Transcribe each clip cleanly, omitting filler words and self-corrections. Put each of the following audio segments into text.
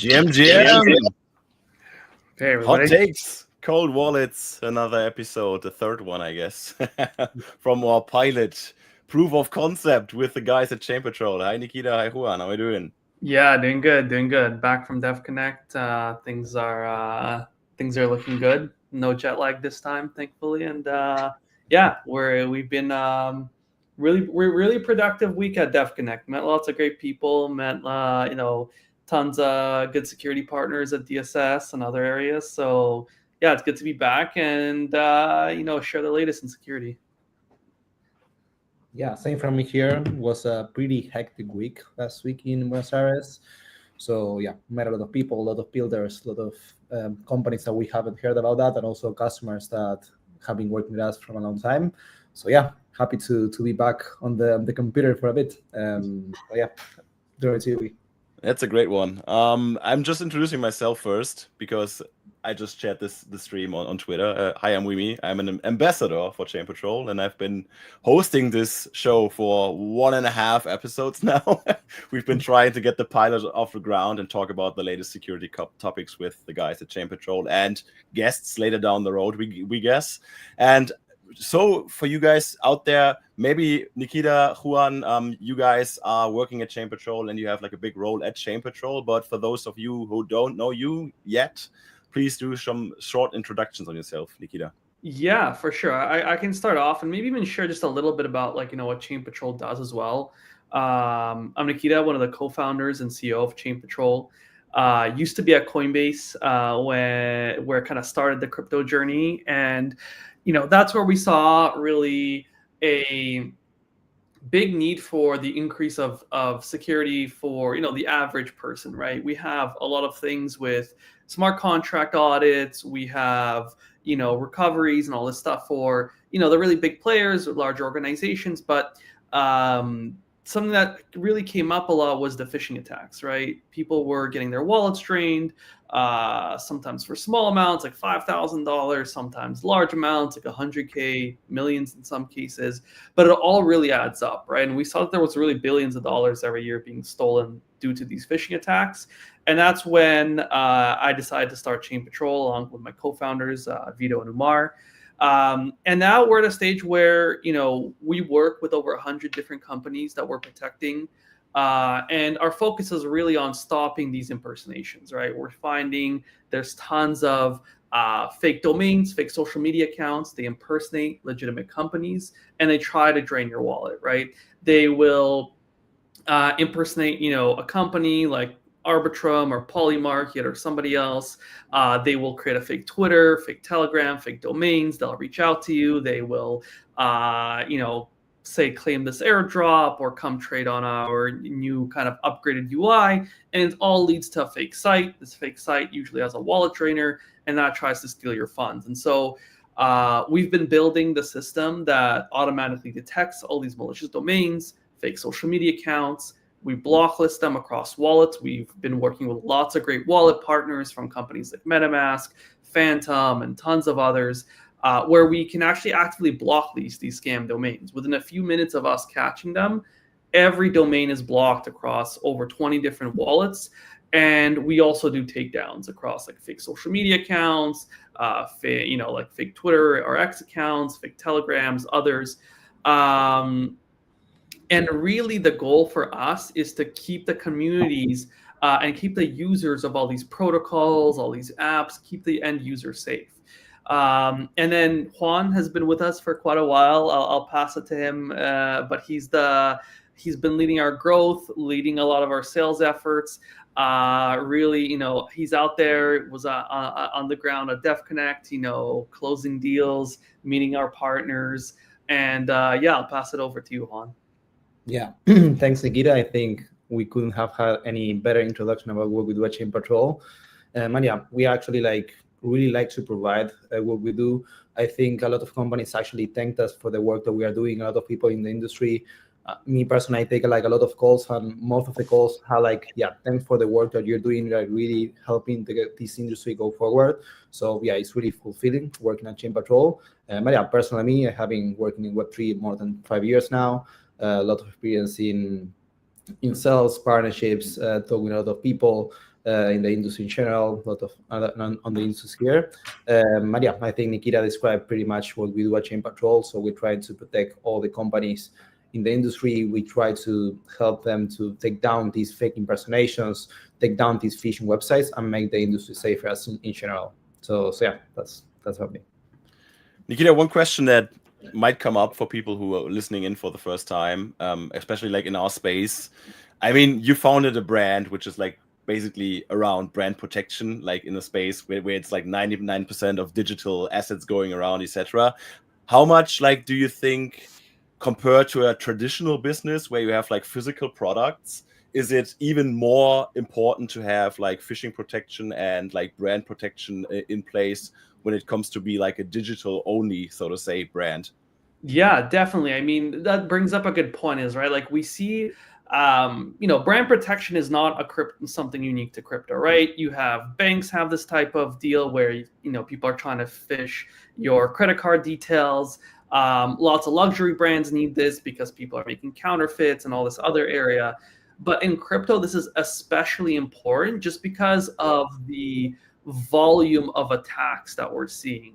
GM. Hey, Hot everybody. takes, cold wallets, another episode, the third one, I guess, from our pilot proof of concept with the guys at Chain Patrol. Hi, Nikita. Hi, Juan. How are you doing? Yeah, doing good. Back from Dev Connect. Things are looking good. No jet lag this time, thankfully. And yeah, we've been we're really productive week at Dev Connect. Met lots of great people. Met tons of good security partners at DSS and other areas. So yeah, it's good to be back and share the latest in security. Yeah, same from me here. It was a pretty hectic week last week in Buenos Aires. So yeah, met a lot of people, a lot of builders, a lot of companies that we haven't heard about that, and also customers that have been working with us for a long time. So yeah, happy to be back on the computer for a bit. But yeah, over to you. That's a great one. I'm just introducing myself first because I just shared the stream on Twitter. Hi, I'm Wimi. I'm an ambassador for Chain Patrol, and I've been hosting this show for 1.5 episodes now. We've been trying to get the pilot off the ground and talk about the latest security topics with the guys at Chain Patrol and guests later down the road, we guess. And so for you guys out there, maybe Nikita, Juan, you guys are working at Chain Patrol and you have like a big role at Chain Patrol. But for those of you who don't know you yet, please do some short introductions on yourself, Nikita. Yeah, for sure. I can start off and maybe even share just a little bit about what Chain Patrol does as well. I'm Nikita, one of the co-founders and CEO of Chain Patrol. Used to be at Coinbase where it kind of started the crypto journey, and that's where we saw really a big need for the increase of security for the average person, right? We have a lot of things with smart contract audits, we have recoveries and all this stuff for the really big players or large organizations, but something that really came up a lot was the phishing attacks, right? People were getting their wallets drained, sometimes for small amounts like $5,000, sometimes large amounts like 100K, millions in some cases, but it all really adds up, right? And we saw that there was really billions of dollars every year being stolen due to these phishing attacks. And that's when I decided to start Chain Patrol along with my co-founders, Vito and Umar. And now we're at a stage where we work with over 100 different companies that we're protecting, and our focus is really on stopping these impersonations, right? We're finding there's tons of fake domains, fake social media accounts. They impersonate legitimate companies and they try to drain your wallet, right? They will impersonate a company like Arbitrum or Polymarket or somebody else. They will create a fake Twitter, fake Telegram, fake domains. They'll reach out to you. They will, say claim this airdrop or come trade on our new kind of upgraded UI. And it all leads to a fake site. This fake site usually has a wallet drainer and that tries to steal your funds. And so we've been building the system that automatically detects all these malicious domains, fake social media accounts. We blocklist them across wallets. We've been working with lots of great wallet partners from companies like MetaMask, Phantom, and tons of others, where we can actually actively block these scam domains. Within a few minutes of us catching them, every domain is blocked across over 20 different wallets. And we also do takedowns across like fake social media accounts, like fake Twitter or X accounts, fake Telegrams, others. And really the goal for us is to keep the communities and keep the users of all these protocols, all these apps, keep the end user safe. And then Juan has been with us for quite a while. I'll pass it to him, but he's been leading our growth, leading a lot of our sales efforts. Really, he's out there, was on the ground at Dev Connect, closing deals, meeting our partners. And I'll pass it over to you, Juan. Yeah, thanks, Nikita. I think we couldn't have had any better introduction about what we do at Chain Patrol. And yeah, we actually really like to provide what we do. I think a lot of companies actually thanked us for the work that we are doing. A lot of people in the industry, me personally, I take a lot of calls, and most of the calls are thanks for the work that you're doing, really helping to get this industry go forward. So yeah, it's really fulfilling working at Chain Patrol. But yeah, personally, I have been working in Web3 more than 5 years now. A lot of experience in sales, partnerships, talking with a lot of people. in the industry in general, a lot of on the industry sphere. But yeah, I think Nikita described pretty much what we do at Chain Patrol. So we try to protect all the companies in the industry. We try to help them to take down these fake impersonations, take down these phishing websites, and make the industry safer as in general. So yeah, that's what I mean. Nikita, one question that might come up for people who are listening in for the first time, especially like in our space. I mean, you founded a brand which is like basically around brand protection, like in a space where it's like 99% of digital assets going around, etc. How much like do you think, compared to a traditional business where you have like physical products, is it even more important to have like phishing protection and like brand protection in place when it comes to be like a digital only, so to say, brand? Yeah, definitely. I mean, that brings up a good point, is right. Like we see, brand protection is not something unique to crypto, right? You have banks have this type of deal where people are trying to phish your credit card details. Lots of luxury brands need this because people are making counterfeits and all this other area. But in crypto, this is especially important just because of the volume of attacks that we're seeing.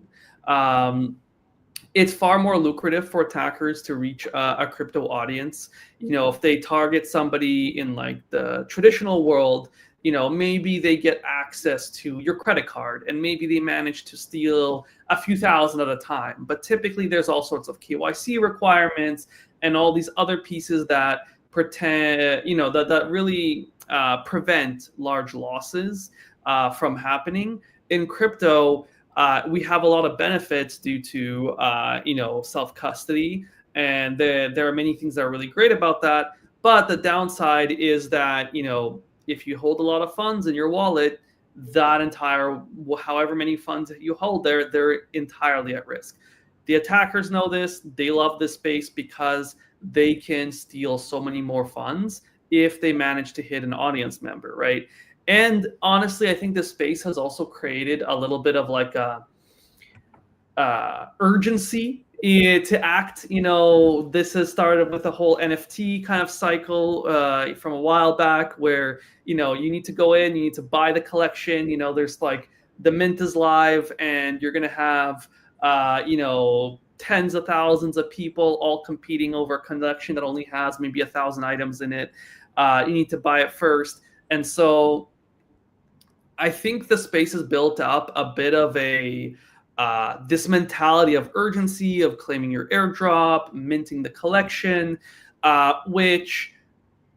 It's far more lucrative for attackers to reach a crypto audience. If they target somebody in like the traditional world, maybe they get access to your credit card and maybe they manage to steal a few thousand at a time. But typically there's all sorts of KYC requirements and all these other pieces that that really prevent large losses from happening. In crypto, we have a lot of benefits due to self-custody, and there are many things that are really great about that. But the downside is that if you hold a lot of funds in your wallet, that entire however many funds that you hold there, they're entirely at risk. The attackers know this. They love this space because they can steal so many more funds if they manage to hit an audience member, right? And honestly, I think this space has also created a little bit of like a urgency to act. This has started with the whole NFT kind of cycle from a while back, where you need to go in, you need to buy the collection. There's like the mint is live, and you're gonna have tens of thousands of people all competing over a collection that only has maybe 1,000 items in it. You need to buy it first. And so I think the space has built up a bit of this mentality of urgency, of claiming your airdrop, minting the collection, which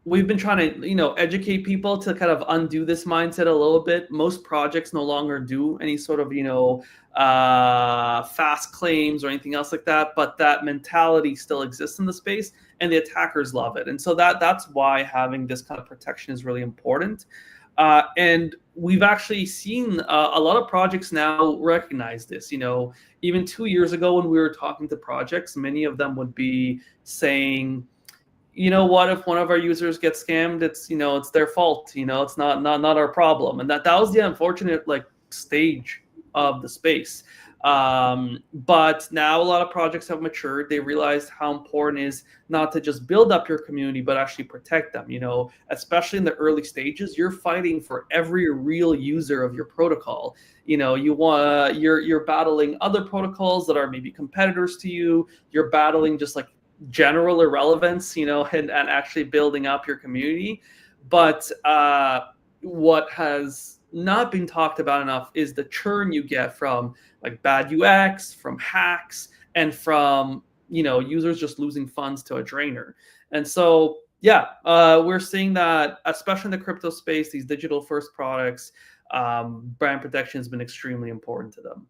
we've been trying to, educate people to kind of undo this mindset a little bit. Most projects no longer do any sort of, fast claims or anything else like that, but that mentality still exists in the space, and the attackers love it. And so that's why having this kind of protection is really important. And we've actually seen a lot of projects now recognize this. Even 2 years ago when we were talking to projects, many of them would be saying, what if one of our users gets scammed? It's their fault. It's not our problem. And that was the unfortunate stage of the space. But now a lot of projects have matured. They realized how important it is not to just build up your community, but actually protect them. Especially in the early stages, you're fighting for every real user of your protocol. You're battling other protocols that are maybe competitors to you. You're battling just like general irrelevance, and actually building up your community. But what has not been talked about enough is the churn you get from like bad UX, from hacks, and from users just losing funds to a drainer. And so we're seeing that, especially in the crypto space, these digital first products, brand protection has been extremely important to them.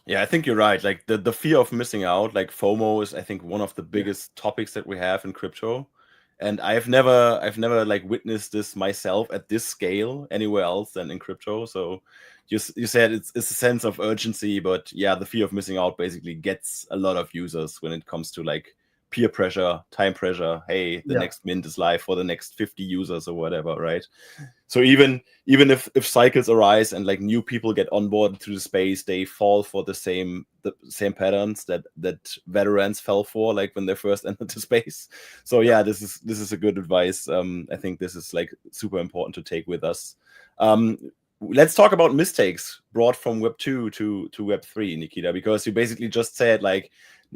Yeah, I think you're right. Like the fear of missing out, like FOMO, is I think one of the biggest topics that we have in crypto. And I've never like witnessed this myself at this scale anywhere else than in crypto. So you said it's a sense of urgency, but yeah, the fear of missing out basically gets a lot of users when it comes to like peer pressure, time pressure. Hey, the next mint is live for the next 50 users or whatever, right? So even if cycles arise and like new people get onboarded to the space, they fall for the same patterns that veterans fell for, like when they first entered the space. So yeah, this is a good advice. I think this is like super important to take with us. Let's talk about mistakes brought from Web 2 to Web 3, Nikita, because you basically just said like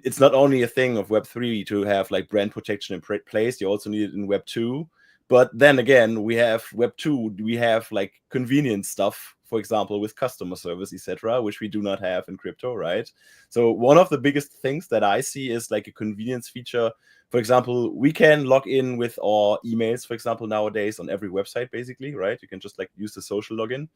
it's not only a thing of Web 3 to have like brand protection in place, you also need it in Web 2. But then again, we have Web 2, we have like convenience stuff, for example, with customer service, etc., which we do not have in crypto, right? So one of the biggest things that I see is like a convenience feature. For example, we can log in with our emails, for example, nowadays on every website, basically, right? You can just like use the social login.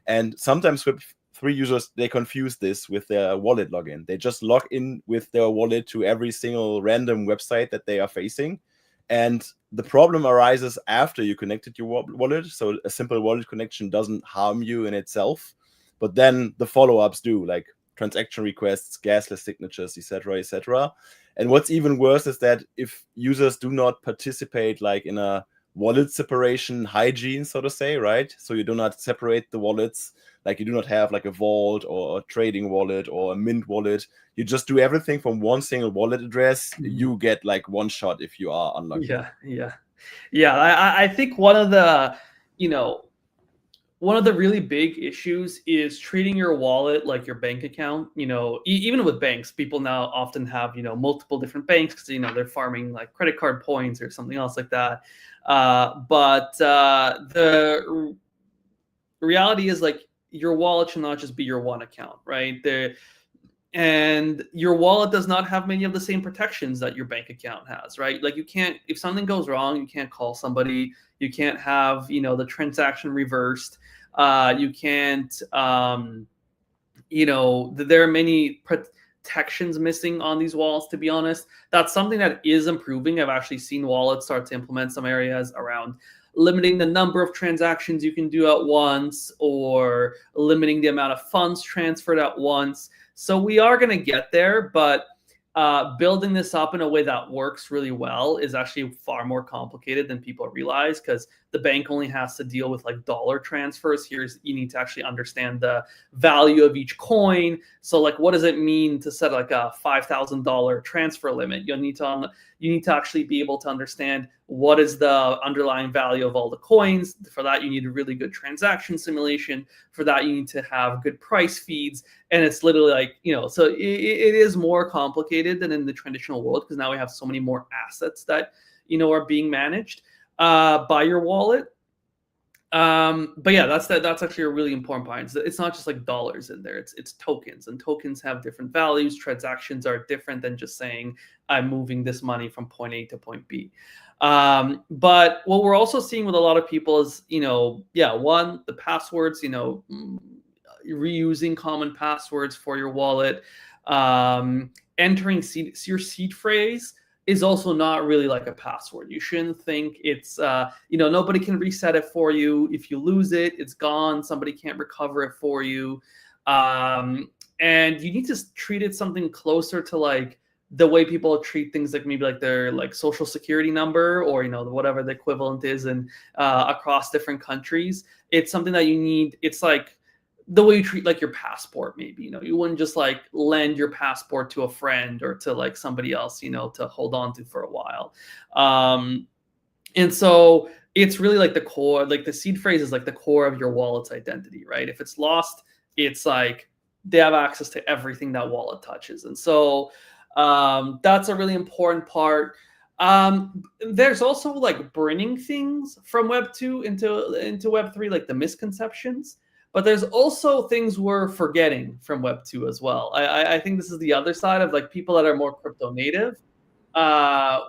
And sometimes Web3 users, they confuse this with their wallet login. They just log in with their wallet to every single random website that they are facing. And the problem arises after you connected your wallet. So a simple wallet connection doesn't harm you in itself, but then the follow-ups do, like transaction requests, gasless signatures, etc., etc. And what's even worse is that if users do not participate like in a wallet separation hygiene, so to say, right? So you do not separate the wallets, like you do not have like a vault or a trading wallet or a mint wallet. You just do everything from one single wallet address. You get like one shot if you are unlucky. Yeah. I think one of the, one of the really big issues is treating your wallet like your bank account. Even with banks, people now often have, multiple different banks because, they're farming like credit card points or something else like that. But the reality is like your wallet should not just be your one account, right? And your wallet does not have many of the same protections that your bank account has, right? Like you can't, if something goes wrong, you can't call somebody. You can't have, the transaction reversed. You can't, there are many protections missing on these wallets, to be honest. That's something that is improving. I've actually seen wallets start to implement some areas around limiting the number of transactions you can do at once or limiting the amount of funds transferred at once. So we are going to get there, but building this up in a way that works really well is actually far more complicated than people realize, because the bank only has to deal with like dollar transfers. You need to actually understand the value of each coin. So like, what does it mean to set like a $5,000 transfer limit? You need to actually be able to understand what is the underlying value of all the coins. For that, you need a really good transaction simulation. For that, you need to have good price feeds. And it's literally like, so it is more complicated than in the traditional world, because now we have so many more assets that, are being managed by your wallet. But yeah, that's actually a really important point. It's not just like dollars in there. It's tokens, and tokens have different values. Transactions are different than just saying I'm moving this money from point A to point B. But what we're also seeing with a lot of people is, one, the passwords, reusing common passwords for your wallet, entering your seed phrase is also not really like a password. You shouldn't think it's, nobody can reset it for you. If you lose it, it's gone. Somebody can't recover it for you. And you need to treat it something closer to like the way people treat things like maybe like their like social security number, or, whatever the equivalent is in across different countries. It's something that you need. It's like the way you treat like your passport, maybe, you wouldn't just like lend your passport to a friend or to like somebody else, to hold on to for a while. And so it's really like the core, like the seed phrase is like the core of your wallet's identity, right? If it's lost, it's like they have access to everything that wallet touches. And so that's a really important part. There's also like bringing things from Web 2 into Web 3, like the misconceptions. But there's also things we're forgetting from Web 2 as well. I think this is the other side of like people that are more crypto native.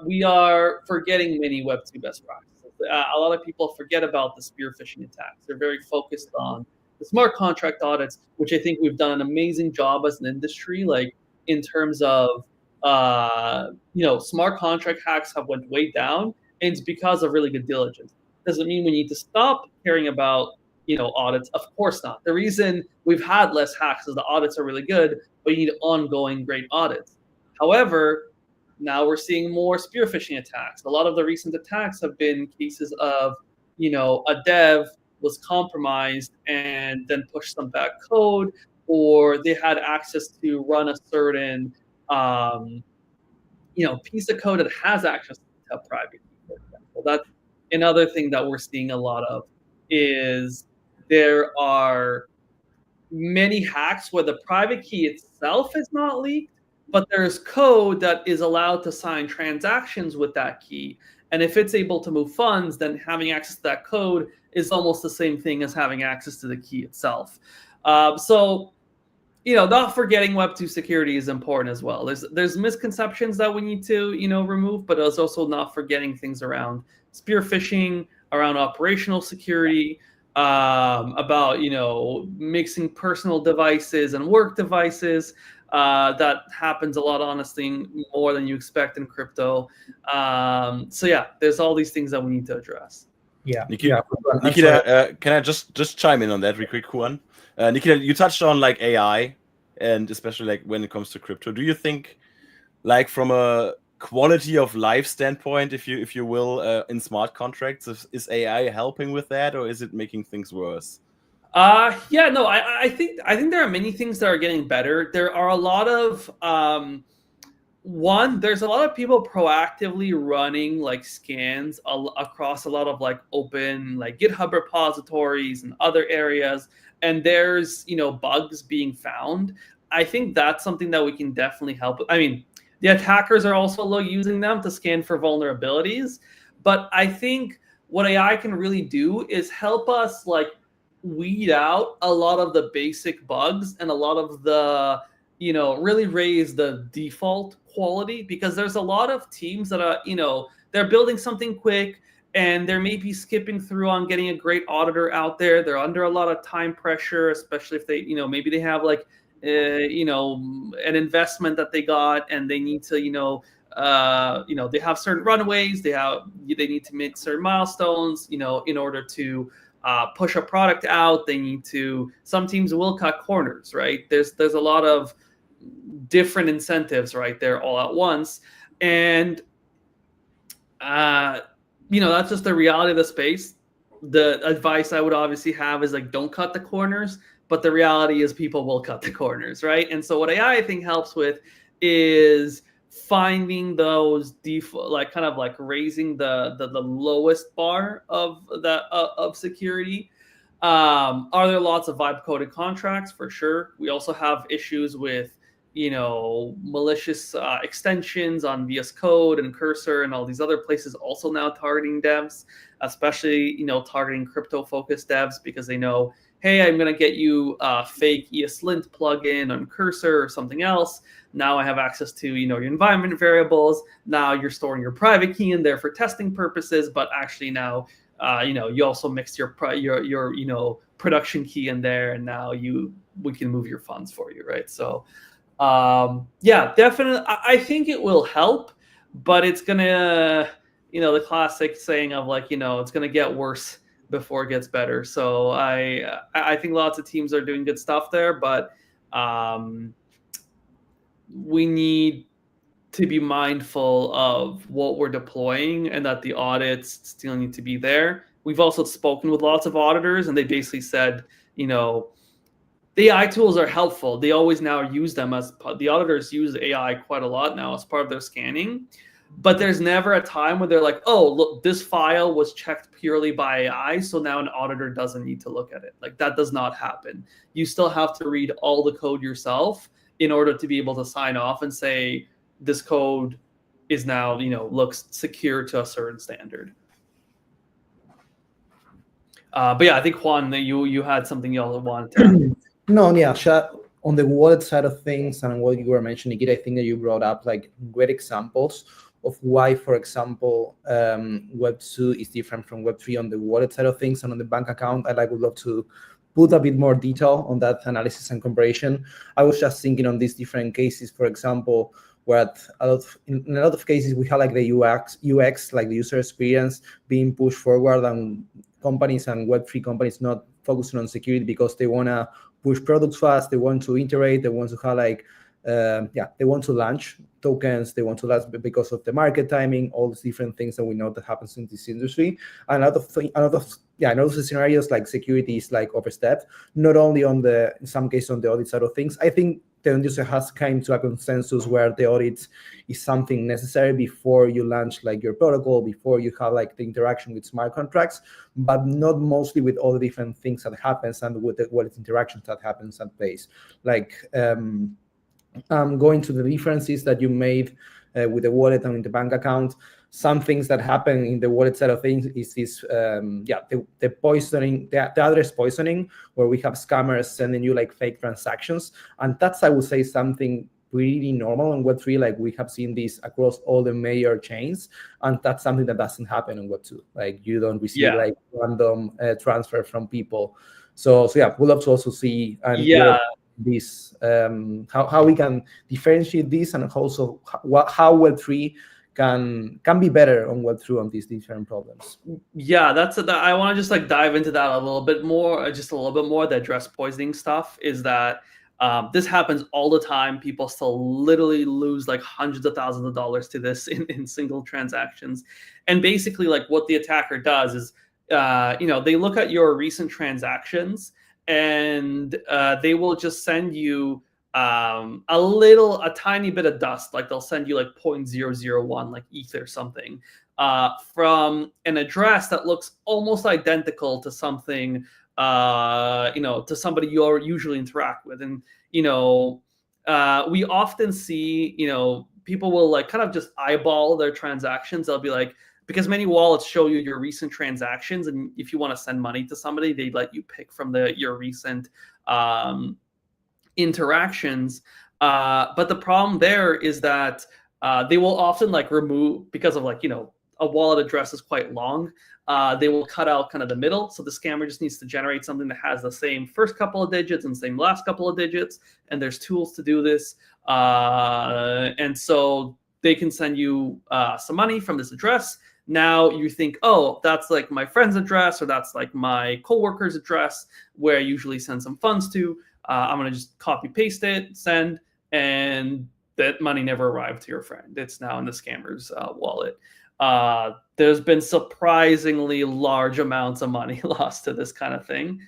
We are forgetting many Web 2 best practices. A lot of people forget about the spear phishing attacks. They're very focused on the smart contract audits, which I think we've done an amazing job as an industry, like in terms of, smart contract hacks have went way down, and it's because of really good diligence. Doesn't mean we need to stop caring about audits. Of course not. The reason we've had less hacks is the audits are really good, but you need ongoing great audits. However, now we're seeing more spear phishing attacks. A lot of the recent attacks have been cases of, a dev was compromised and then pushed some bad code, or they had access to run a certain, piece of code that has access to a private key, for example. That's another thing that we're seeing a lot of is there are many hacks where the private key itself is not leaked, but there's code that is allowed to sign transactions with that key. And if it's able to move funds, then having access to that code is almost the same thing as having access to the key itself. So, not forgetting Web2 security is important as well. There's misconceptions that we need to, remove, but there's also not forgetting things around spear phishing, around operational security, about mixing personal devices and work devices. That happens a lot, honestly, more than you expect in crypto. So yeah, there's all these things that we need to address. Yeah, Nikita, can I just chime in on that real quick, Juan? Nikita, you touched on like AI, and especially like when it comes to crypto. Do you think, like from a quality of life standpoint, if you will, in smart contracts, is AI helping with that, or is it making things worse? Yeah, no, I think there are many things that are getting better. There are a lot of there's a lot of people proactively running like scans across a lot of like open like GitHub repositories and other areas, and there's bugs being found. I think that's something that we can definitely help with. I mean, the attackers are also using them to scan for vulnerabilities, but I think what AI can really do is help us like weed out a lot of the basic bugs and a lot of the really raise the default quality, because there's a lot of teams that are they're building something quick and they're maybe skipping through on getting a great auditor out there. They're under a lot of time pressure, especially if they maybe they have like an investment that they got and they need to they have certain runways, they need to meet certain milestones in order to push a product out. They need to, some teams will cut corners, right? There's a lot of different incentives right there all at once. And, that's just the reality of the space. The advice I would obviously have is like, don't cut the corners, but the reality is people will cut the corners, right? And so what AI I think helps with is finding those default, like kind of like raising the lowest bar of security. Are there lots of vibe coded contracts? For sure. We also have issues with malicious extensions on VS Code and Cursor and all these other places also now targeting devs, especially targeting crypto focused devs, because they know, hey, I'm going to get you a fake ESLint plugin on Cursor or something else. Now I have access to your environment variables. Now you're storing your private key in there for testing purposes, but actually now you also mixed your production key in there, and now we can move your funds for you, right? So yeah, definitely, I think it will help, but it's gonna the classic saying of like it's gonna get worse before it gets better. So I think lots of teams are doing good stuff there, but we need to be mindful of what we're deploying and that the audits still need to be there. We've also spoken with lots of auditors, and they basically said, the AI tools are helpful. They always now use them the auditors use AI quite a lot now as part of their scanning. But there's never a time where they're like, oh, look, this file was checked purely by AI, so now an auditor doesn't need to look at it. Like, that does not happen. You still have to read all the code yourself in order to be able to sign off and say this code is now, looks secure to a certain standard. But yeah, I think Juan, you had something you all wanted to. No, yeah, on the wallet side of things and what you were mentioning, I think that you brought up like great examples of why, for example, Web2 is different from Web3 on the wallet side of things, and on the bank account. Would love to put a bit more detail on that analysis and comparison. I was just thinking on these different cases, for example, where in a lot of cases we have like the UX, like the user experience being pushed forward, and companies and Web3 companies not focusing on security because they want to push products fast, they want to iterate, they want to have like, they want to launch tokens, they want to launch because of the market timing, all these different things that we know that happens in this industry. And in those scenarios, like security is like overstepped, not only in some cases on the audit side of things. I think the end user has come to a consensus where the audit is something necessary before you launch like your protocol, before you have like the interaction with smart contracts, but not mostly with all the different things that happens and with the wallet interactions that happens at base. Like going to the differences that you made with the wallet and in the bank account. Some things that happen in the wallet side of things is this, the poisoning, the address poisoning, where we have scammers sending you like fake transactions. And that's, I would say, something pretty normal in Web3. Like we have seen this across all the major chains, and that's something that doesn't happen in Web2. Like you don't receive like random transfer from people. So yeah, we'd love to also see and hear this, how we can differentiate this, and also how Web3 can be better on Web2 on these different problems. Yeah, I want to just like dive into that a little bit more, the address poisoning stuff is that this happens all the time. People still literally lose like hundreds of thousands of dollars to this in single transactions. And basically like what the attacker does is, they look at your recent transactions and they will just send you a tiny bit of dust. Like they'll send you like 0.001, like ETH or something, from an address that looks almost identical to something, to somebody you usually interact with. And, we often see, people will like kind of just eyeball their transactions. They'll be like, because many wallets show you your recent transactions, and if you want to send money to somebody, they let you pick from your recent interactions. But the problem there is that they will often like remove, because of like, a wallet address is quite long. They will cut out kind of the middle. So the scammer just needs to generate something that has the same first couple of digits and same last couple of digits. And there's tools to do this. And so they can send you some money from this address. Now you think, oh, that's like my friend's address, or that's like my coworker's address where I usually send some funds to. I'm going to just copy paste it, send, and that money never arrived to your friend. It's now in the scammer's wallet. There's been surprisingly large amounts of money lost to this kind of thing.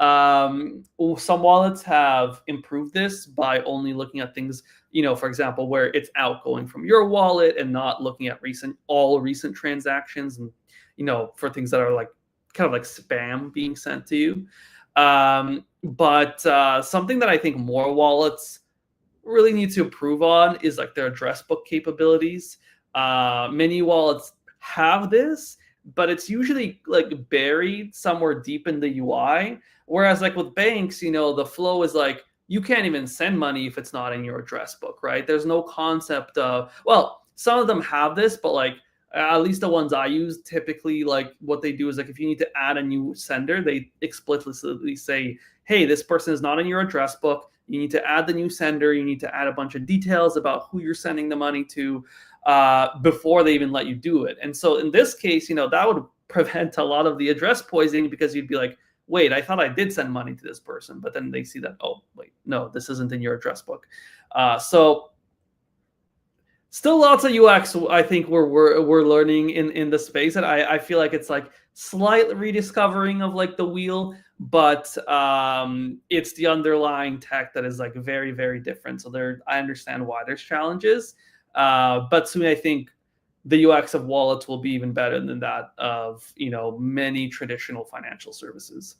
Some wallets have improved this by only looking at things, for example, where it's outgoing from your wallet and not looking at all recent transactions, and, for things that are like kind of like spam being sent to you. But something that I think more wallets really need to improve on is like their address book capabilities. Many wallets have this, but it's usually like buried somewhere deep in the UI. Whereas like with banks, the flow is like, you can't even send money if it's not in your address book, right? There's no concept of, well, some of them have this, but like at least the ones I use, typically like what they do is like if you need to add a new sender, they explicitly say, hey, this person is not in your address book. You need to add the new sender. You need to add a bunch of details about who you're sending the money to before they even let you do it. And so in this case, that would prevent a lot of the address poisoning, because you'd be like, wait, I thought I did send money to this person, but then they see that, oh, wait, no, this isn't in your address book. So still lots of UX, I think we're learning in the space, and I feel like it's like slight rediscovering of like the wheel, but it's the underlying tech that is like very, very different. So I understand why there's challenges, but soon I think the UX of wallets will be even better than that of many traditional financial services.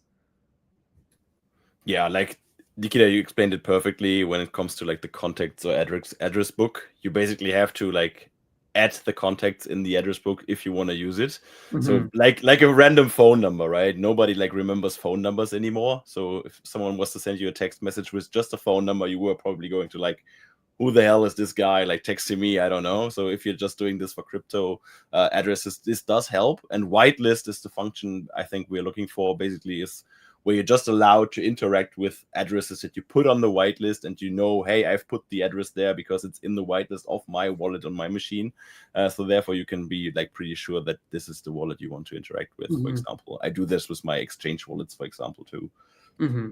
Yeah, like Nikita, you explained it perfectly. When it comes to like the contacts or address book, you basically have to like add the contacts in the address book if you want to use it. Mm-hmm. So like a random phone number, right? Nobody like remembers phone numbers anymore. So if someone was to send you a text message with just a phone number, you were probably going to like, who the hell is this guy like texting me? I don't know. So if you're just doing this for crypto addresses, this does help. And whitelist is the function I think we're looking for. Basically is where you're just allowed to interact with addresses that you put on the whitelist, and hey, I've put the address there because it's in the whitelist of my wallet on my machine. So therefore you can be like pretty sure that this is the wallet you want to interact with. Mm-hmm. For example, I do this with my exchange wallets, for example, too. Mm-hmm.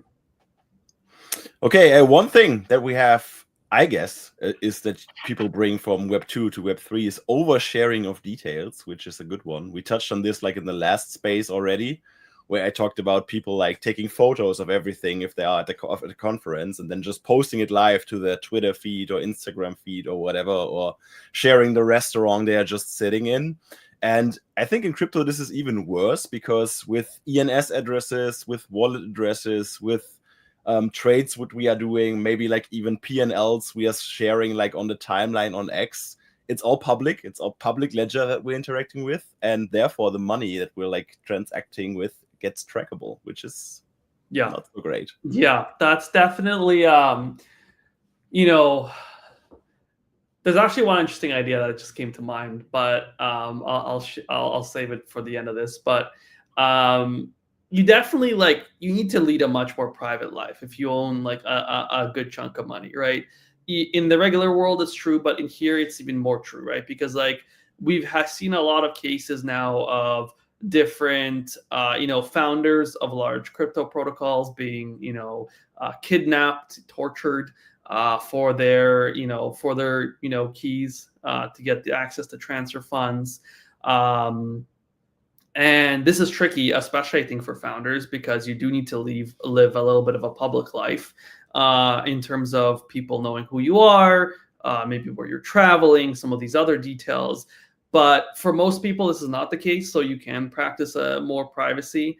Okay, one thing that we have, I guess, is that people bring from Web 2 to Web 3 is oversharing of details, which is a good one. We touched on this like in the last space already, where I talked about people like taking photos of everything if they are at the conference, and then just posting it live to their Twitter feed or Instagram feed or whatever, or sharing the restaurant they are just sitting in. And I think in crypto, this is even worse, because with ENS addresses, with wallet addresses, with trades what we are doing, maybe like even P&Ls we are sharing like on the timeline on X, it's all public. It's all public ledger that we're interacting with. And therefore, the money that we're like transacting with gets trackable, which is not so great. Yeah, that's definitely, there's actually one interesting idea that just came to mind, but I'll save it for the end of this. But you definitely you need to lead a much more private life if you own like a good chunk of money, right? In the regular world, it's true, but in here, it's even more true, right? Because like we've seen a lot of cases now of different, founders of large crypto protocols being, kidnapped, tortured for their keys to get the access to transfer funds. And this is tricky, especially I think for founders, because you do need to live a little bit of a public life in terms of people knowing who you are, maybe where you're traveling, some of these other details. But for most people, this is not the case. So you can practice more privacy.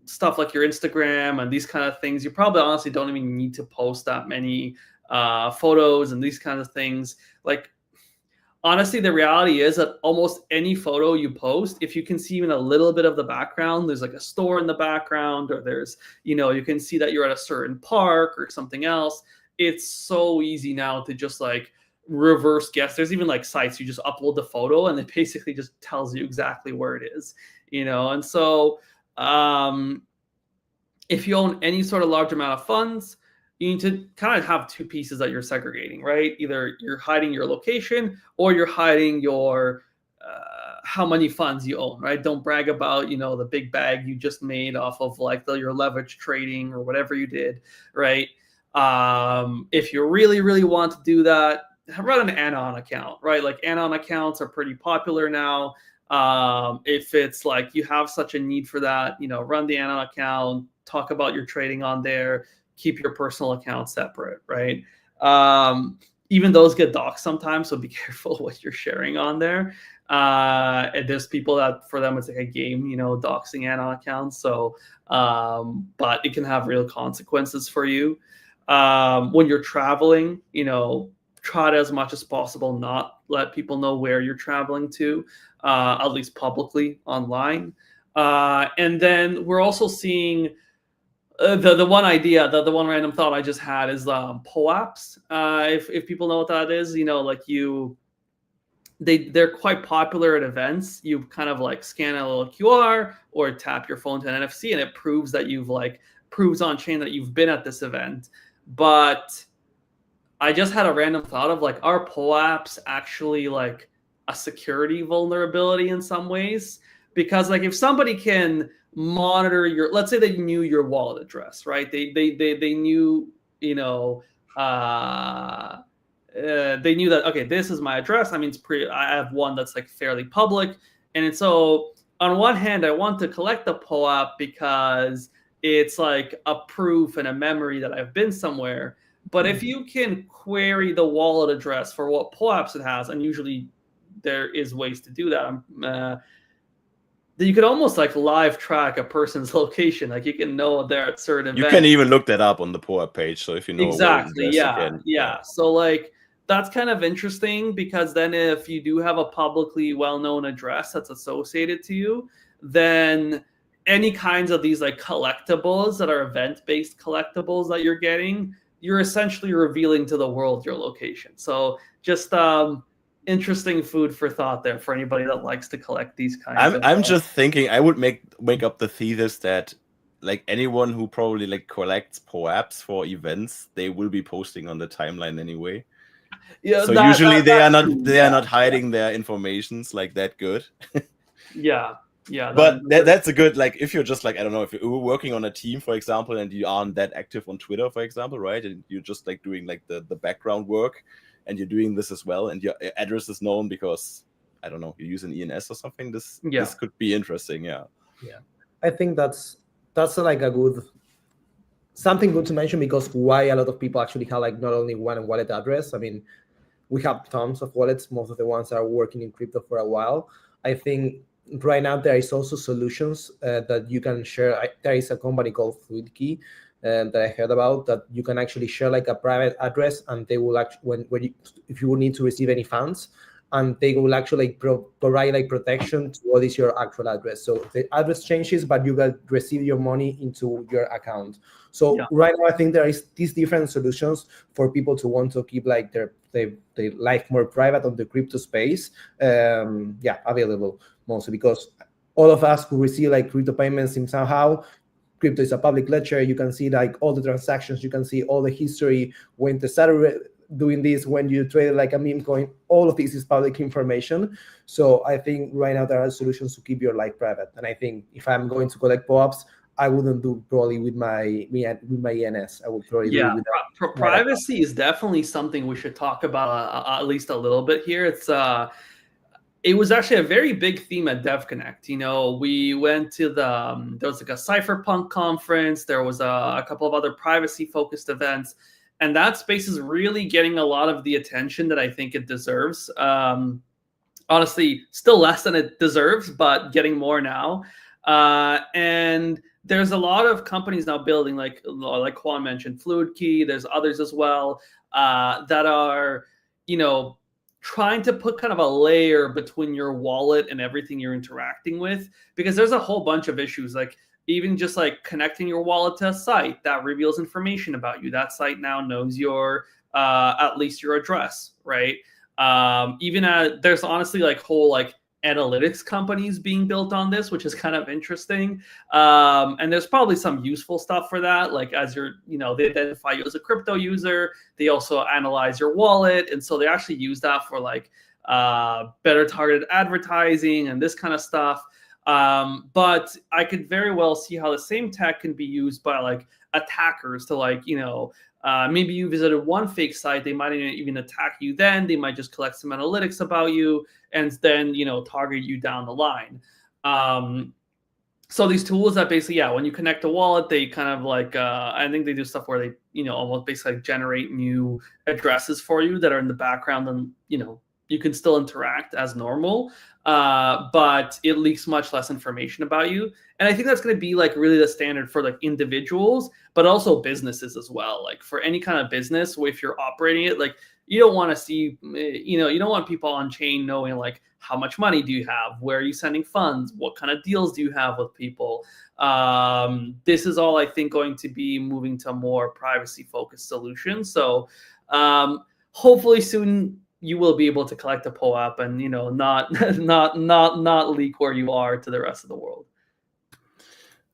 Stuff like your Instagram and these kind of things, you probably honestly don't even need to post that many photos and these kinds of things. Like, honestly, the reality is that almost any photo you post, if you can see even a little bit of the background, there's like a store in the background, or there's, you can see that you're at a certain park or something else. It's so easy now to just like reverse guess. There's even like sites you just upload the photo and it basically just tells you exactly where it is, and so if you own any sort of large amount of funds, you need to kind of have two pieces that you're segregating, right? Either you're hiding your location or you're hiding your how many funds you own, right? Don't brag about, the big bag you just made off of like your leverage trading or whatever you did, right? If you really, really want to do that, run an Anon account, right? Like Anon accounts are pretty popular now. If it's like you have such a need for that, run the Anon account, talk about your trading on there, keep your personal account separate, right? Even those get doxxed sometimes, so be careful what you're sharing on there. And there's people that for them it's like a game, doxing Anon accounts. So, but it can have real consequences for you. When you're traveling, try to, as much as possible, not let people know where you're traveling to, at least publicly online. And then we're also seeing the one idea, the one random thought I just had is POAPs. If people know what that is, they're quite popular at events. You kind of like scan a little QR or tap your phone to an NFC, and it proves that proves on chain that you've been at this event. But I just had a random thought of like, are POAPs actually like a security vulnerability in some ways? Because like if somebody can monitor let's say they knew your wallet address, right? They knew, they knew that, okay, this is my address. I mean, I have one that's like fairly public. And so on one hand, I want to collect the POAP because it's like a proof and a memory that I've been somewhere. But if you can query the wallet address for what POAPs it has, and usually there is ways to do that, you could almost like live track a person's location. Like you can know they're at certain events. You can even look that up on the POAP page. So if you know exactly, yeah. So like that's kind of interesting, because then if you do have a publicly well-known address that's associated to you, then any kinds of these like collectibles that are event-based collectibles that you're getting, you're essentially revealing to the world your location. So just interesting food for thought there for anybody that likes to collect these kinds. I'm just thinking I would make up the thesis that like anyone who probably like collects POAPs for events, they will be posting on the timeline anyway. Yeah, so usually they are not hiding their informations like that good. Yeah. But that's a good, like, if you're just like, I don't know, if you're working on a team, for example, and you aren't that active on Twitter, for example, right? And you're just like doing like the background work, and you're doing this as well, and your address is known because, I don't know, you use an ENS or something, this could be interesting. Yeah. I think that's like a good something good to mention, because why a lot of people actually have like not only one wallet address. I mean, we have tons of wallets. Most of the ones are working in crypto for a while. I think right now there is also solutions that you can share. There is a company called FluidKey that I heard about, that you can actually share like a private address, and they will actually, if you will need to receive any funds, and they will actually provide like protection to what is your actual address. So the address changes, but you will receive your money into your account. So right now, I think there is these different solutions for people to want to keep like their life more private on the crypto space. Available mostly because all of us who receive like crypto payments in somehow, crypto is a public ledger. You can see like all the transactions. You can see all the history when they started doing this, when you traded like a meme coin. All of this is public information. So I think right now there are solutions to keep your life private. And I think if I'm going to collect POAPs, I wouldn't do probably with my ENS. I would probably do with privacy is definitely something we should talk about at least a little bit here. It was actually a very big theme at DevConnect. You know, we went to there was like a Cypherpunk conference. There was a couple of other privacy-focused events, and that space is really getting a lot of the attention that I think it deserves. Honestly, still less than it deserves, but getting more now. And there's a lot of companies now building, like Juan mentioned, FluidKey. There's others as well that are, you know, trying to put kind of a layer between your wallet and everything you're interacting with, because there's a whole bunch of issues, like even just like connecting your wallet to a site that reveals information about you. That site now knows your at least your address, right? There's honestly like whole like analytics companies being built on this, which is kind of interesting. And there's probably some useful stuff for that. Like as you're, you know, they identify you as a crypto user. They also analyze your wallet. And so they actually use that for like better targeted advertising and this kind of stuff. But I could very well see how the same tech can be used by like attackers to like, you know, maybe you visited one fake site, they might even attack you then. They might just collect some analytics about you and then, you know, target you down the line. So these tools that basically, when you connect a wallet, they kind of like, I think they do stuff where they, you know, almost basically generate new addresses for you that are in the background, and, you know, you can still interact as normal, but it leaks much less information about you. And I think that's going to be like really the standard for like individuals, but also businesses as well. Like for any kind of business, if you're operating it, like you don't want to see, you know, you don't want people on chain knowing like how much money do you have, where are you sending funds, what kind of deals do you have with people. This is all, I think, going to be moving to more privacy focused solutions. So hopefully soon you will be able to collect a POAP and, you know, not leak where you are to the rest of the world.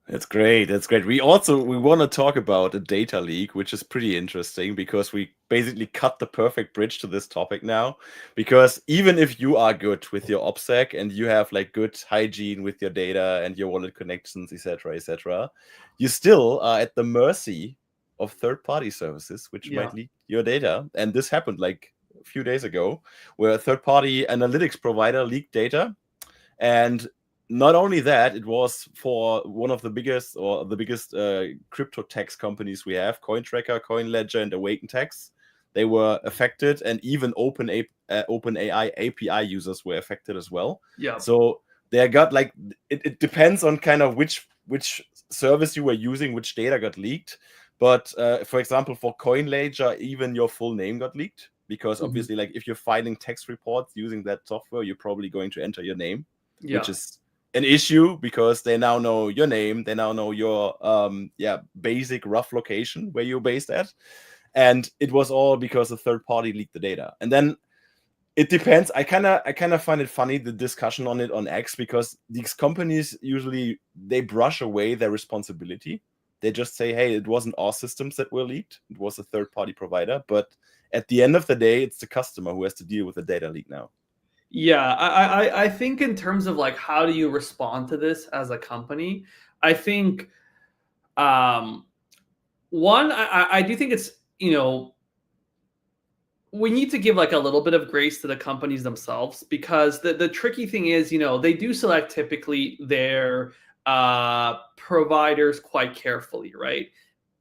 That's great. That's great. We want to talk about a data leak, which is pretty interesting because we basically cut the perfect bridge to this topic now. Because even if you are good with your OPSEC and you have like good hygiene with your data and your wallet connections, etc., you still are at the mercy of third-party services, which might leak your data. And this happened like a few days ago, where a third-party analytics provider leaked data. And not only that, it was for one of the biggest crypto tax companies we have, CoinTracker, CoinLedger, and AwakenTax. They were affected, and even OpenAI API users were affected as well. Yeah. So they got like, it depends on kind of which service you were using, which data got leaked. But for example, for CoinLedger, even your full name got leaked, because obviously, like if you're filing tax reports using that software, you're probably going to enter your name, which is an issue because they now know your name. They now know your basic rough location where you're based at. And it was all because a third party leaked the data. And then it depends. I kind of find it funny, the discussion on it on X, because these companies usually, they brush away their responsibility. They just say, hey, it wasn't our systems that were leaked. It was a third party provider. But at the end of the day, it's the customer who has to deal with the data leak now. Yeah, I think in terms of like, how do you respond to this as a company? I think, one, I do think it's, you know, we need to give like a little bit of grace to the companies themselves, because the tricky thing is, they do select typically their providers quite carefully, right?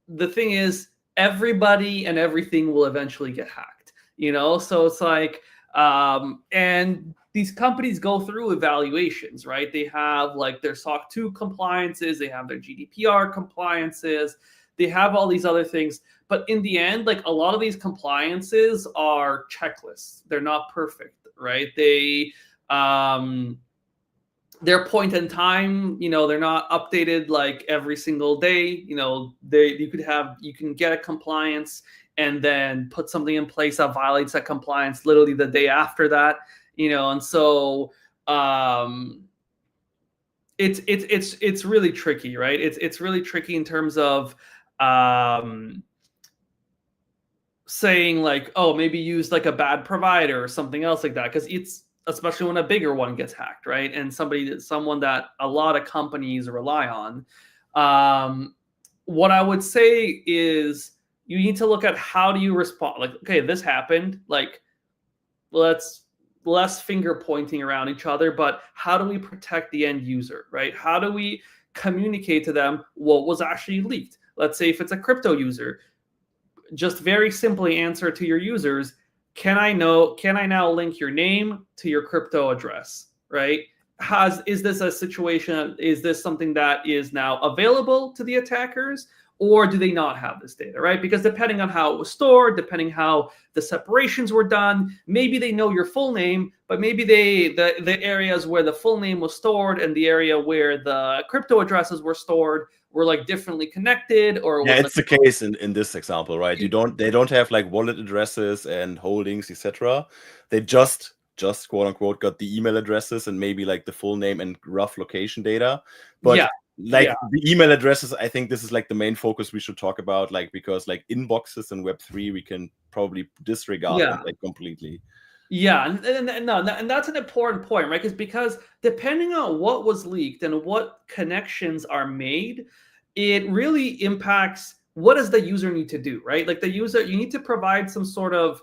The thing is, everybody and everything will eventually get hacked, so it's like, and these companies go through evaluations, right? They have like their SOC 2 compliances, they have their GDPR compliances, they have all these other things. But in the end, like a lot of these compliances are checklists. They're not perfect, right? They're point in time, they're not updated like every single day. You can get a compliance and then put something in place that violates that compliance literally the day after that, and so it's really tricky, right? It's really tricky in terms of saying like, oh, maybe use like a bad provider or something else like that, because it's, especially when a bigger one gets hacked, right? And someone that a lot of companies rely on. What I would say is you need to look at how do you respond. Like, okay, this happened. Like, let's less finger pointing around each other, but how do we protect the end user, right? How do we communicate to them what was actually leaked? Let's say if it's a crypto user, just very simply answer to your users, can I now link your name to your crypto address, right? Is this a situation, is this something that is now available to the attackers, or do they not have this data, right? Because depending on how it was stored, depending how the separations were done, maybe they know your full name, but maybe the areas where the full name was stored and the area where the crypto addresses were stored were like differently connected, or yeah, it's the case in this example, right? They don't have like wallet addresses and holdings, etc. They just quote unquote got the email addresses and maybe like the full name and rough location data. But the email addresses, I think this is like the main focus we should talk about, like, because like inboxes in Web3 we can probably disregard them, like completely. Yeah, and that's an important point, right? Because depending on what was leaked and what connections are made, it really impacts what does the user need to do, right? Like the user, you need to provide some sort of,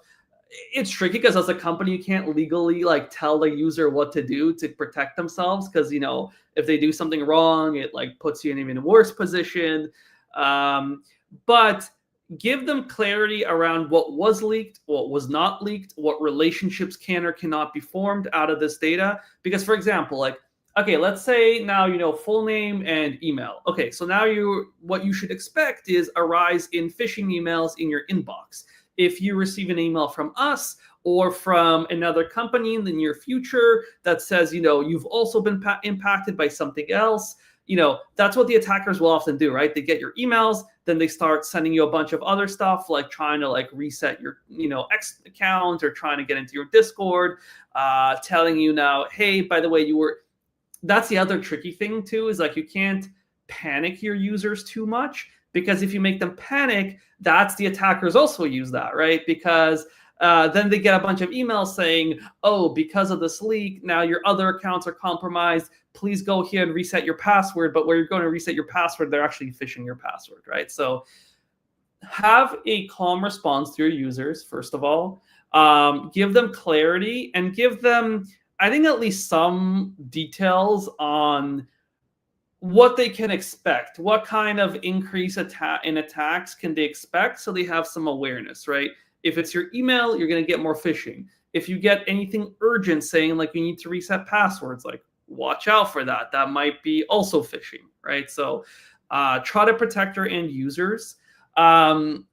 it's tricky because as a company, you can't legally like tell the user what to do to protect themselves, because if they do something wrong, it like puts you in an even worse position. But give them clarity around what was leaked, what was not leaked, what relationships can or cannot be formed out of this data. Because, for example, like, okay, let's say now full name and email. Okay, so now what you should expect is a rise in phishing emails in your inbox. If you receive an email from us or from another company in the near future that says, you've also been impacted by something else, that's what the attackers will often do, right? They get your emails, then they start sending you a bunch of other stuff, like trying to like reset your, X account, or trying to get into your Discord, telling you now, hey, by the way, that's the other tricky thing too, is like you can't panic your users too much, because if you make them panic, that's the attackers also use that, right? Because then they get a bunch of emails saying, oh, because of this leak, now your other accounts are compromised. Please go here and reset your password. But where you're going to reset your password, they're actually phishing your password, right? So have a calm response to your users, first of all. Give them clarity and give them, I think, at least some details on what they can expect. What kind of increase in attacks can they expect, so they have some awareness, right? If it's your email, you're going to get more phishing. If you get anything urgent saying like you need to reset passwords, like watch out for that. That might be also phishing, right? So try to protect your end users. And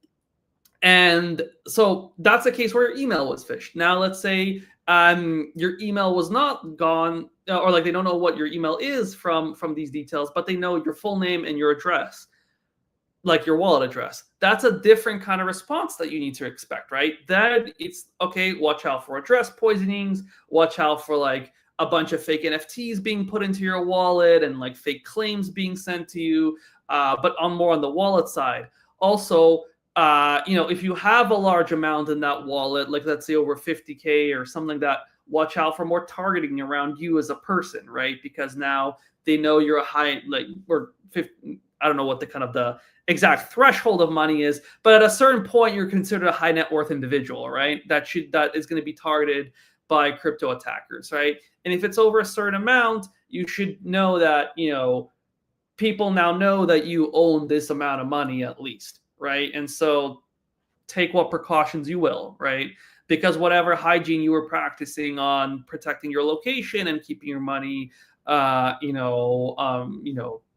so that's a case where your email was phished. Now, let's say your email was not gone, or like they don't know what your email is from these details, but they know your full name and your address, like your wallet address. That's a different kind of response that you need to expect, right? Then it's, okay, watch out for address poisonings, watch out for like a bunch of fake NFTs being put into your wallet and like fake claims being sent to you, but more on the wallet side. Also, if you have a large amount in that wallet, like let's say over 50K or something like that, watch out for more targeting around you as a person, right? Because now they know you're a high, like, or 50, I don't know what the kind of the exact threshold of money is, but at a certain point, you're considered a high net worth individual, right? That is going to be targeted by crypto attackers, right? And if it's over a certain amount, you should know that, people now know that you own this amount of money at least, right? And so take what precautions you will, right? Because whatever hygiene you were practicing on protecting your location and keeping your money,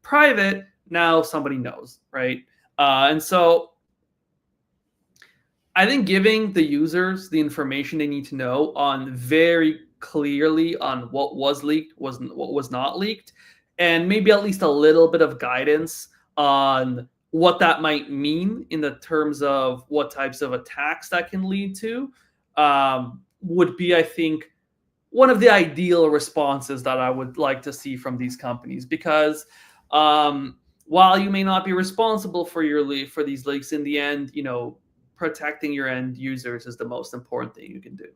private, now somebody knows, right? And so I think giving the users the information they need to know on very clearly on what was leaked, what was not leaked, and maybe at least a little bit of guidance on what that might mean in the terms of what types of attacks that can lead to, would be, I think, one of the ideal responses that I would like to see from these companies. Because while you may not be responsible for for these leaks, in the end, protecting your end users is the most important thing you can do.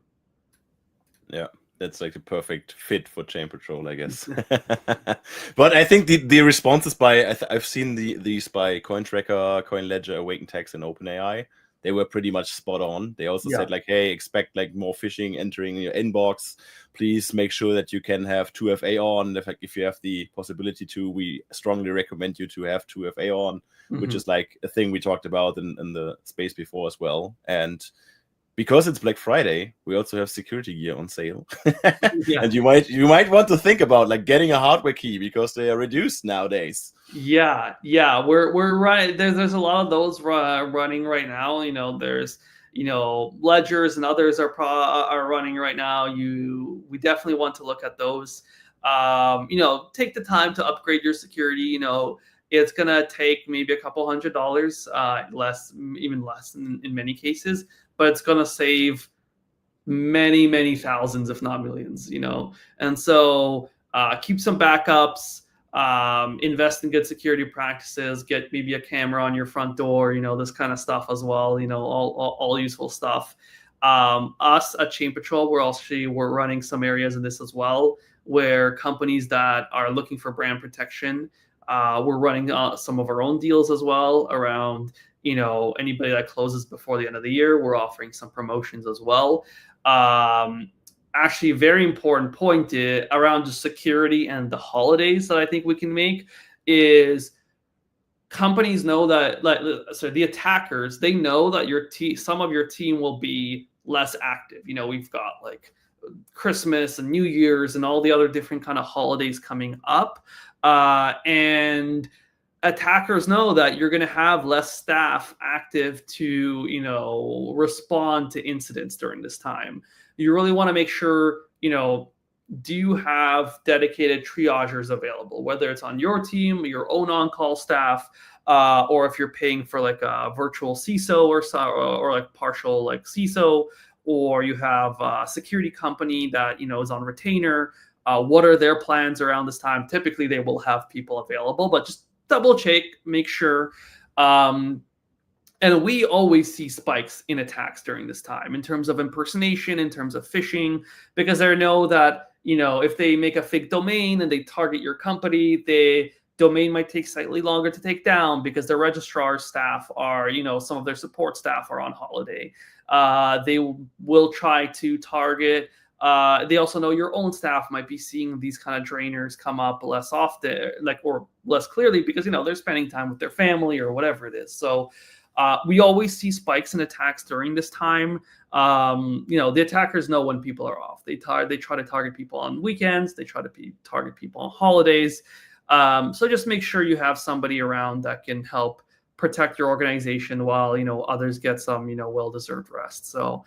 Yeah. That's like the perfect fit for Chain Patrol, I guess. But I think the responses by I've seen these by CoinTracker, CoinLedger, AwakenText, and OpenAI. They were pretty much spot on. They also said like, hey, expect like more phishing entering your inbox. Please make sure that you can have 2FA on. If you have the possibility to, we strongly recommend you to have 2FA on, which is like a thing we talked about in the space before as well. And because it's Black Friday, we also have security gear on sale. And you might want to think about like getting a hardware key because they are reduced nowadays. Yeah, we're running. There's a lot of those running right now. There's Ledgers and others are running right now. We definitely want to look at those. Take the time to upgrade your security. It's gonna take maybe a couple $100, even less in many cases, but it's gonna save many, many thousands, if not millions. And so keep some backups. Invest in good security practices, get maybe a camera on your front door, this kind of stuff as well, all useful stuff. Us at Chain Patrol, we're running some areas in this as well, where companies that are looking for brand protection, we're running some of our own deals as well around, anybody that closes before the end of the year, we're offering some promotions as well. Actually, a very important point around the security and the holidays that I think we can make is companies know that, the attackers, they know that some of your team will be less active. We've got like Christmas and New Year's and all the other different kind of holidays coming up. And attackers know that you're going to have less staff active to, respond to incidents during this time. You really want to make sure, do you have dedicated triagers available, whether it's on your team, your own on-call staff, or if you're paying for like a virtual CISO or like partial like CISO, or you have a security company that, is on retainer. What are their plans around this time? Typically, they will have people available, but just double check, make sure. And we always see spikes in attacks during this time in terms of impersonation, in terms of phishing, because they know that, if they make a fake domain and they target your company, the domain might take slightly longer to take down because their registrar staff are, some of their support staff are on holiday. They will try to target. They also know your own staff might be seeing these kind of drainers come up less often, or less clearly, because, they're spending time with their family or whatever it is. So we always see spikes in attacks during this time. The attackers know when people are off. They try to target people on weekends. They try to target people on holidays. So just make sure you have somebody around that can help protect your organization while, others get some, well-deserved rest. So,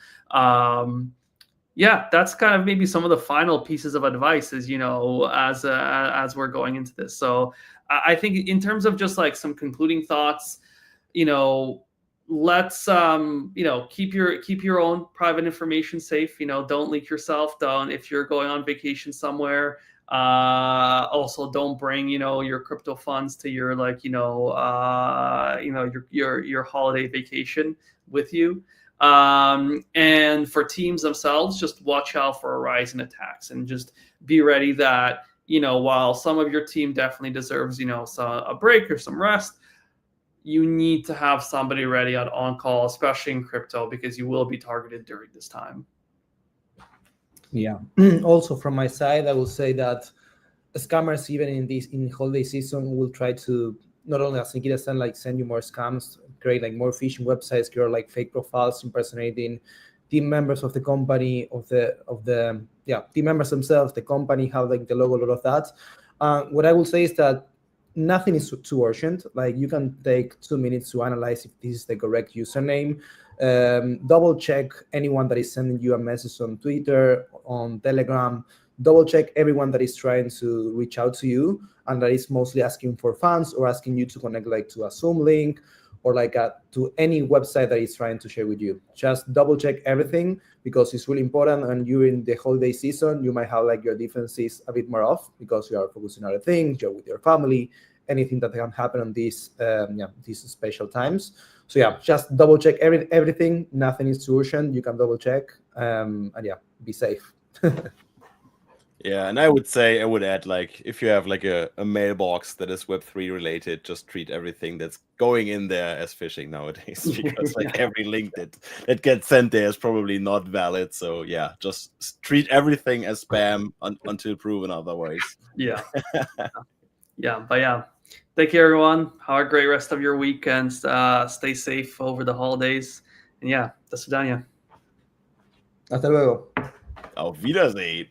that's kind of maybe some of the final pieces of advice is, as we're going into this. So I think in terms of just like some concluding thoughts, let's keep your own private information safe. Don't leak yourself. If you're going on vacation somewhere, also don't bring your crypto funds to your your holiday vacation with you. And for teams themselves, just watch out for a rise in attacks and just be ready that while some of your team definitely deserves a break or some rest, you need to have somebody ready on call, especially in crypto, because you will be targeted during this time. Yeah. Also, from my side, I will say that scammers, even in holiday season, will try to not only, as Nikita said, like send you more scams, create like more phishing websites, create like fake profiles impersonating team members of the company, of the team members themselves, the company, have like the logo, a lot of that. What I will say is that nothing is too urgent. Like you can take 2 minutes to analyze if this is the correct username. Double check anyone that is sending you a message on Twitter, on Telegram. Double check everyone that is trying to reach out to you and that is mostly asking for funds or asking you to connect like to a Zoom link or like to any website that is trying to share with you. Just double check everything because it's really important. And during the holiday season, you might have like your defenses a bit more off because you are focusing on other things, you're with your family, anything that can happen on these special times. So yeah, just double check everything. Nothing is too urgent. You can double check and be safe. Yeah, and I would add, like, if you have like a mailbox that is Web3 related, just treat everything that's going in there as phishing nowadays, because like every link that gets sent there is probably not valid. So yeah, just treat everything as spam until proven otherwise. Yeah. But yeah, take care, everyone. Have a great rest of your weekend. Stay safe over the holidays. And yeah, do swidania. Hasta luego. Auf Wiedersehen.